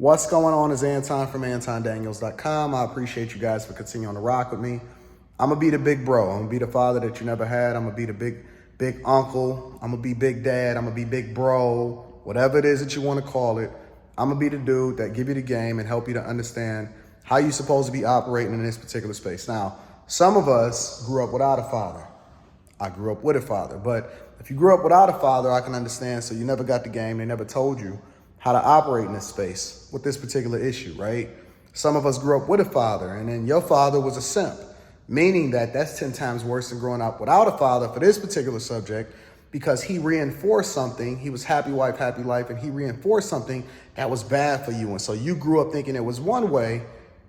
What's going on is Anton from AntonDaniels.com. I appreciate you guys for continuing to rock with me. I'm going to be the big bro. I'm going to be the father that you never had. I'm going to be the big uncle. I'm going to be big dad. I'm going to be big bro. Whatever it is that you want to call it. I'm going to be the dude that give you the game and help you to understand how you're supposed to be operating in this particular space. Now, some of us grew up without a father. I grew up with a father. But if you grew up without a father, I can understand. So you never got the game. They never told you how to operate in this space with this particular issue, right? Some of us grew up with a father, and then your father was a simp, meaning that that's 10 times worse than growing up without a father for this particular subject, because he reinforced something. He was happy wife, happy life, and he reinforced something that was bad for you. And so you grew up thinking it was one way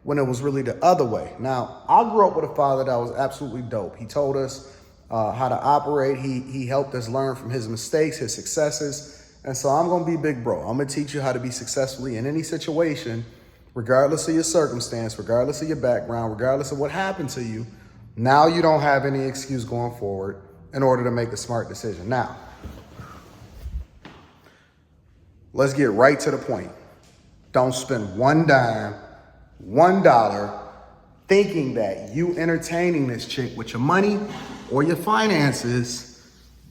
when it was really the other way. Now, I grew up with a father that was absolutely dope. He told us how to operate. He helped us learn from his mistakes, his successes. And so I'm going to be big bro. I'm going to teach you how to be successfully in any situation, regardless of your circumstance, regardless of your background, regardless of what happened to you. Now you don't have any excuse going forward in order to make a smart decision. Now, let's get right to the point. Don't spend one dime, $1 thinking that you entertaining this chick with your money or your finances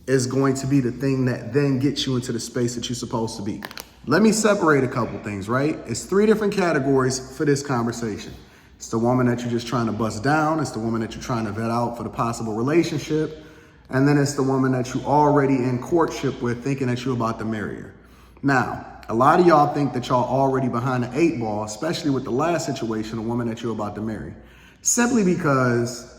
is going to be the thing that then gets you into the space that you're supposed to be. Let me separate a couple things, right? It's 3 different categories for this conversation. It's the woman that you're just trying to bust down. It's the woman that you're trying to vet out for the possible relationship. And then it's the woman that you already in courtship with, thinking that you're about to marry her. Now, a lot of y'all think that y'all already behind the 8 ball, especially with the last situation, the woman that you're about to marry, simply because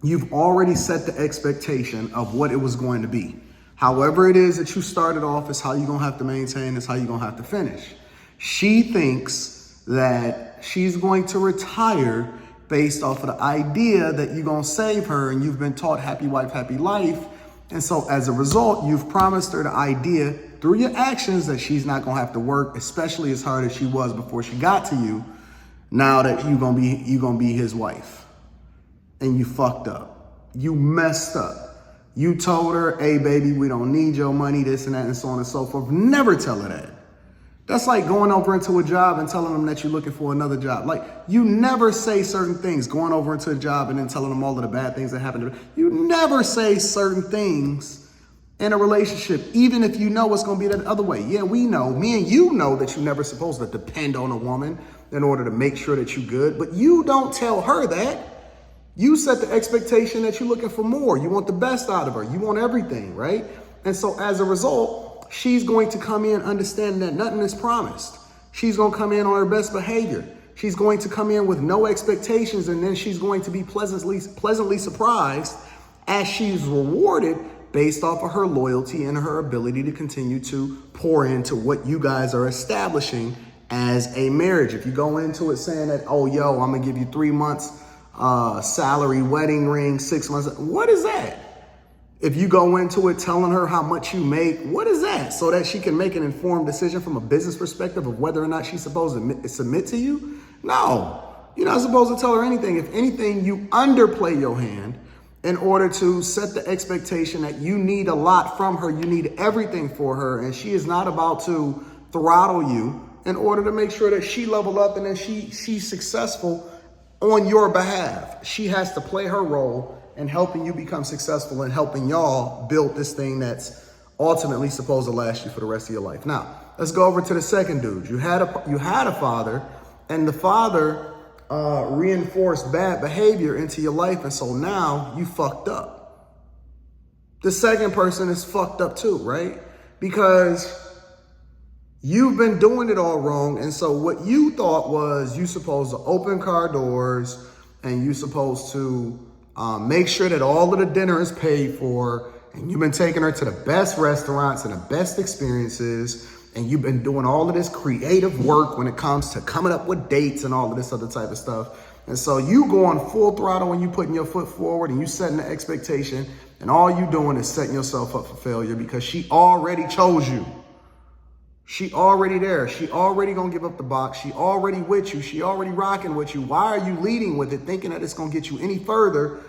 you've already set the expectation of what it was going to be. However it is that you started off is how you're going to have to maintain, is how you're going to have to finish. She thinks that she's going to retire based off of the idea that you're going to save her, and you've been taught happy wife, happy life. And so as a result, you've promised her the idea through your actions that she's not going to have to work, especially as hard as she was before she got to you, now that you're going to be his wife. And you fucked up. You messed up. You told her, hey, baby, we don't need your money, this and that, and so on and so forth. Never tell her that. That's like going over into a job and telling them that you're looking for another job. Like, you never say certain things, going over into a job and then telling them all of the bad things that happened to them. You never say certain things in a relationship, even if you know it's going to be the other way. Yeah, we know. Me and you know that you're never supposed to depend on a woman in order to make sure that you're good. But you don't tell her that. You set the expectation that you're looking for more. You want the best out of her. You want everything, right? And so as a result, she's going to come in understanding that nothing is promised. She's going to come in on her best behavior. She's going to come in with no expectations, and then she's going to be pleasantly surprised as she's rewarded based off of her loyalty and her ability to continue to pour into what you guys are establishing as a marriage. If you go into it saying that, oh, yo, I'm going to give you 3 months salary, wedding ring, 6 months. What is that? If you go into it telling her how much you make, what is that? So that she can make an informed decision from a business perspective of whether or not she's supposed to submit to you? No, you're not supposed to tell her anything. If anything, you underplay your hand in order to set the expectation that you need a lot from her. You need everything for her. And she is not about to throttle you in order to make sure that she level up and then she's successful on your behalf. She has to play her role in helping you become successful and helping y'all build this thing that's ultimately supposed to last you for the rest of your life. Now, let's go over to the second dude. You had a father, and the father reinforced bad behavior into your life, and so now you fucked up. The second person is fucked up too, right? Because you've been doing it all wrong. And so what you thought was you supposed to open car doors and you supposed to make sure that all of the dinner is paid for. And you've been taking her to the best restaurants and the best experiences. And you've been doing all of this creative work when it comes to coming up with dates and all of this other type of stuff. And so you going full throttle when you putting your foot forward and you setting the expectation. And all you doing is setting yourself up for failure because she already chose you. She already there. She already gonna give up the box. She already with you. She already rocking with you. Why are you leading with it, thinking that it's gonna get you any further?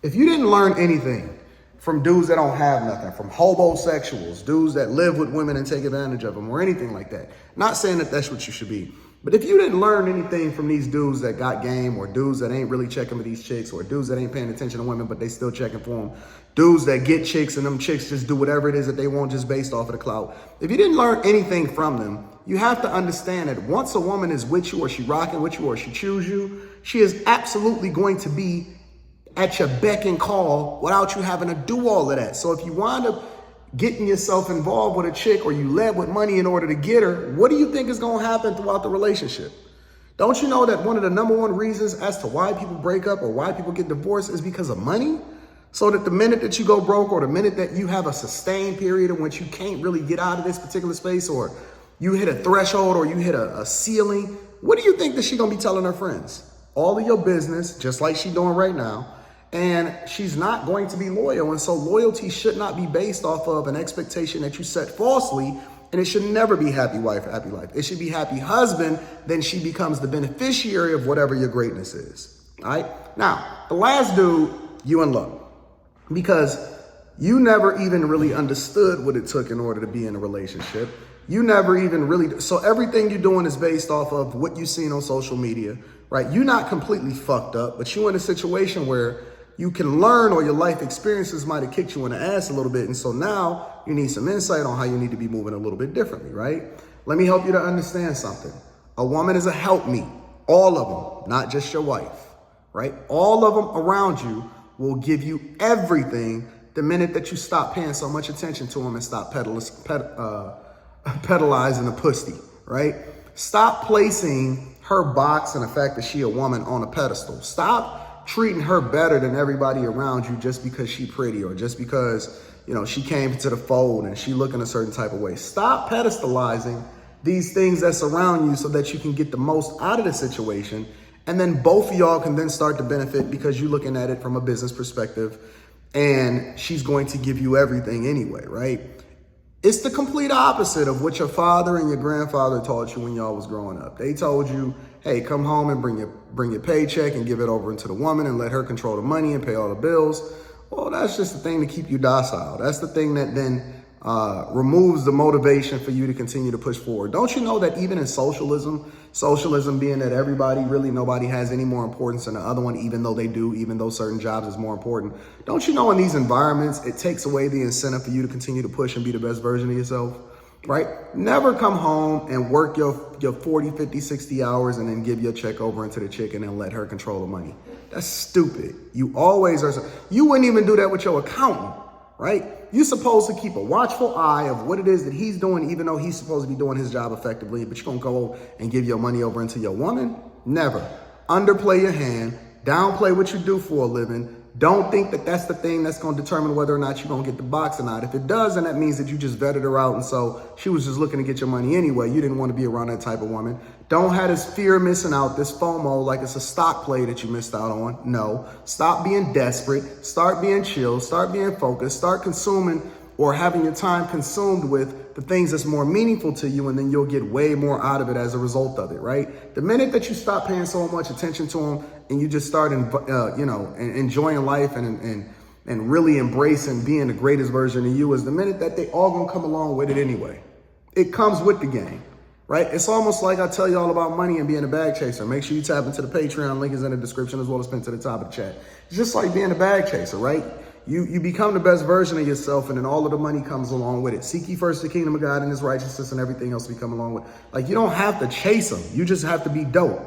If you didn't learn anything from dudes that don't have nothing, from homosexuals, dudes that live with women and take advantage of them or anything like that. Not saying that that's what you should be. But if you didn't learn anything from these dudes that got game, or dudes that ain't really checking with these chicks, or dudes that ain't paying attention to women, but they still checking for them, dudes that get chicks and them chicks just do whatever it is that they want just based off of the clout. If you didn't learn anything from them, you have to understand that once a woman is with you, or she rocking with you, or she choose you, she is absolutely going to be at your beck and call without you having to do all of that. So if you wind up getting yourself involved with a chick, or you led with money in order to get her, what do you think is going to happen throughout the relationship? Don't you know that one of the number one reasons as to why people break up or why people get divorced is because of money? So that the minute that you go broke, or the minute that you have a sustained period in which you can't really get out of this particular space, or you hit a threshold, or you hit a ceiling, what do you think that she's going to be telling her friends? All of your business, just like she's doing right now. And she's not going to be loyal. And so loyalty should not be based off of an expectation that you set falsely. And it should never be happy wife, happy life. It should be happy husband. Then she becomes the beneficiary of whatever your greatness is. All right. Now, the last dude, you in love. Because you never even really understood what it took in order to be in a relationship. You never even really. So everything you're doing is based off of what you've seen on social media. Right. You're not completely fucked up, but you're in a situation where you can learn, or your life experiences might have kicked you in the ass a little bit. And so now you need some insight on how you need to be moving a little bit differently, right? Let me help you to understand something. A woman is a helpmeet, all of them, not just your wife, right? All of them around you will give you everything the minute that you stop paying so much attention to them and stop pedalizing the pussy, right? Stop placing her box and the fact that she a woman on a pedestal. Stop treating her better than everybody around you just because she pretty, or just because, you know, she came into the fold and she looking a certain type of way. Stop pedestalizing these things that surround you so that you can get the most out of the situation. And then both of y'all can then start to benefit because you're looking at it from a business perspective, and she's going to give you everything anyway, right? It's the complete opposite of what your father and your grandfather taught you when y'all was growing up. They told you, hey, come home and bring your paycheck and give it over into the woman and let her control the money and pay all the bills. Well, that's just the thing to keep you docile. That's the thing that then removes the motivation for you to continue to push forward. Don't you know that even in socialism being that everybody, really nobody has any more importance than the other one, even though they do, even though certain jobs is more important. Don't you know in these environments, it takes away the incentive for you to continue to push and be the best version of yourself, right? Never come home and work your 40, 50, 60 hours and then give your check over into the chick and then let her control the money. That's stupid. You always are. You wouldn't even do that with your accountant, right? You're supposed to keep a watchful eye of what it is that he's doing, even though he's supposed to be doing his job effectively, but you're going to go and give your money over into your woman? Never. Underplay your hand, downplay what you do for a living. Don't think that that's the thing that's going to determine whether or not you're going to get the box or not. If it does, then that means that you just vetted her out, and so she was just looking to get your money anyway. You didn't want to be around that type of woman. Don't have this fear of missing out, this FOMO, like it's a stock play that you missed out on. No. Stop being desperate. Start being chill. Start being focused. Start consuming or having your time consumed with the things that's more meaningful to you, and then you'll get way more out of it as a result of it, right? The minute that you stop paying so much attention to them and you just start, enjoying life and really embracing being the greatest version of you, is the minute that they all gonna come along with it anyway. It comes with the game, right? It's almost like I tell you all about money and being a bag chaser. Make sure you tap into the Patreon. Link is in the description, as well as pinned to the top of the chat. It's just like being a bag chaser, right? You become the best version of yourself, and then all of the money comes along with it. Seek ye first the kingdom of God and his righteousness, and everything else will come along with it. Like, you don't have to chase them. You just have to be dope.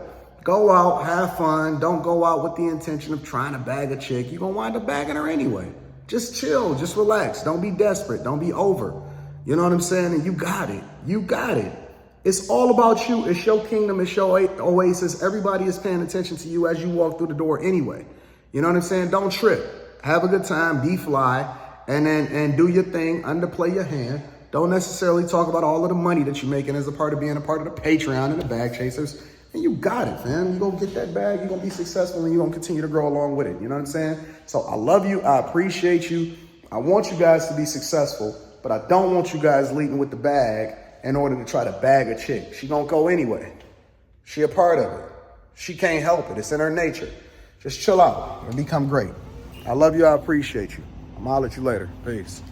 Go out, have fun. Don't go out with the intention of trying to bag a chick. You're going to wind up bagging her anyway. Just chill. Just relax. Don't be desperate. Don't be over. You know what I'm saying? And you got it. You got it. It's all about you. It's your kingdom. It's your oasis. Everybody is paying attention to you as you walk through the door anyway. You know what I'm saying? Don't trip. Have a good time, be fly, and do your thing, underplay your hand. Don't necessarily talk about all of the money that you're making as a part of being a part of the Patreon and the bag chasers. And you got it, fam. You're going to get that bag, you're going to be successful, and you're going to continue to grow along with it. You know what I'm saying? So I love you. I appreciate you. I want you guys to be successful, but I don't want you guys leading with the bag in order to try to bag a chick. She going to go anyway. She a part of it. She can't help it. It's in her nature. Just chill out and become great. I love you. I appreciate you. I'm gonna holler at you later. Peace.